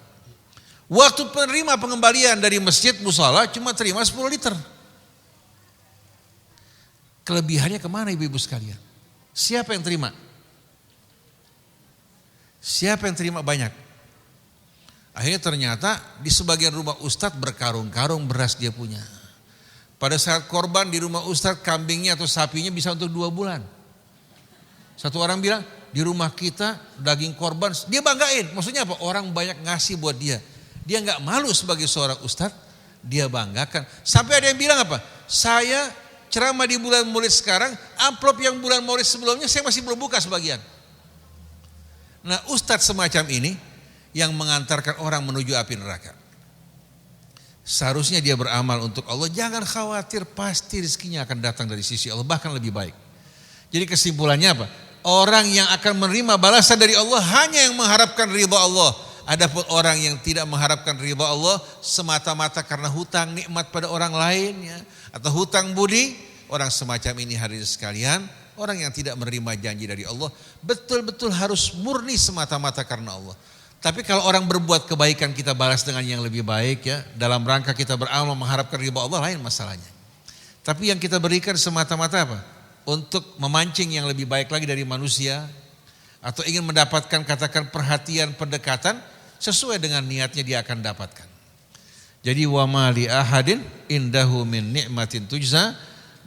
Waktu penerima pengembalian dari masjid musala cuma terima 10 liter. Kelebihannya kemana ibu-ibu sekalian? Siapa yang terima? Siapa yang terima banyak? Akhirnya ternyata di sebagian rumah ustadz berkarung-karung beras dia punya. Pada saat korban di rumah ustadz kambingnya atau sapinya bisa untuk 2 bulan. Satu orang bilang di rumah kita daging korban, dia banggain. Maksudnya apa? Orang banyak ngasih buat dia. Dia nggak malu sebagai seorang ustadz, dia banggakan. Sampai ada yang bilang apa? Saya ceramah di bulan Maulid sekarang, amplop yang bulan Maulid sebelumnya saya masih belum buka sebagian. Nah ustadz semacam ini yang mengantarkan orang menuju api neraka. Seharusnya dia beramal untuk Allah, jangan khawatir, pasti rezekinya akan datang dari sisi Allah, bahkan lebih baik. Jadi kesimpulannya apa? Orang yang akan menerima balasan dari Allah hanya yang mengharapkan ridha Allah. Adapun orang yang tidak mengharapkan ridha Allah semata-mata karena hutang nikmat pada orang lain ya, atau hutang budi, orang semacam ini hadirin sekalian, orang yang tidak menerima janji dari Allah betul-betul harus murni semata-mata karena Allah. Tapi kalau orang berbuat kebaikan kita balas dengan yang lebih baik ya, dalam rangka kita beramal mengharapkan ridha Allah, lain masalahnya. Tapi yang kita berikan semata-mata apa? Untuk memancing yang lebih baik lagi dari manusia, atau ingin mendapatkan katakan perhatian, pendekatan, sesuai dengan niatnya dia akan dapatkan. Jadi wa ma li ahadin indahu min ni'matin tujza,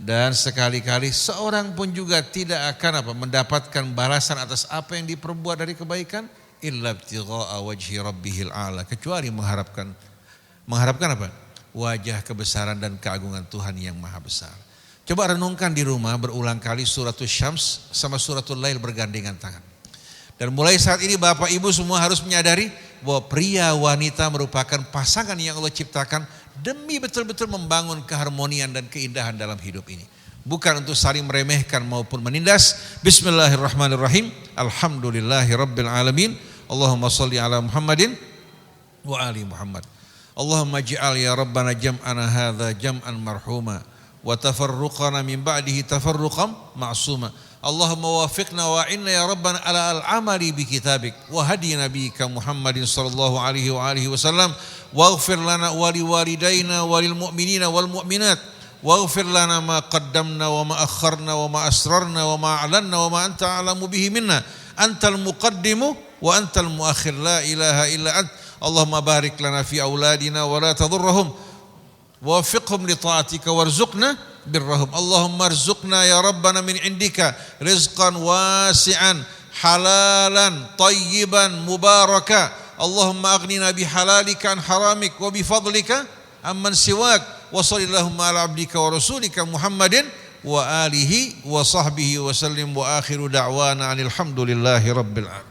dan sekali-kali seorang pun juga tidak akan mendapatkan balasan atas apa yang diperbuat dari kebaikan illa ibtigha'a wajhi rabbihil a'la, kecuali mengharapkan apa? Wajah kebesaran dan keagungan Tuhan yang maha besar. Coba renungkan di rumah berulang kali suratul Syams sama suratul Lail bergandengan tangan. Dan mulai saat ini Bapak Ibu semua harus menyadari bahwa pria wanita merupakan pasangan yang Allah ciptakan demi betul-betul membangun keharmonian dan keindahan dalam hidup ini. Bukan untuk saling meremehkan maupun menindas. Bismillahirrahmanirrahim. Alhamdulillahirabbil alamin. Allahumma shalli ala Muhammadin wa ali Muhammad. Allahumma ij'al ya rabbana jam'ana hadza jam'an marhuma wa tafarruqana min ba'dihi tafarruqan ma'suma. Allahumma wafiqna wa inna ya rabbana ala al-amali bi kitabik wa hadi nabiyyika Muhammadin sallallahu alaihi wa alihi wasallam waghfir lana wa liwalidayna wa lil mu'minina wal mu'minat waghfir lana ma qaddamna wa ma akharna wa ma asrarna wa ma a'lanna wa ma anta a'lamu bihi minna antal muqaddimu wa antal muakhir la ilaha illa ant. Allahumma barik lana fi auladina wa la tadurrahum wafiqhum li ta'atika warzuqna birrahum. Allahumma arzuqna ya rabbana min indika rizqan wasi'an halalan tayyiban mubaraka. Allahumma aghnina bihalalika an haramik wa bifadlika amman siwak. Wa sallallahu ala abdika wa rasulika Muhammadin wa alihi wa sahbihi wa sallim wa akhiru da'wana alhamdulillahi rabbil alamin.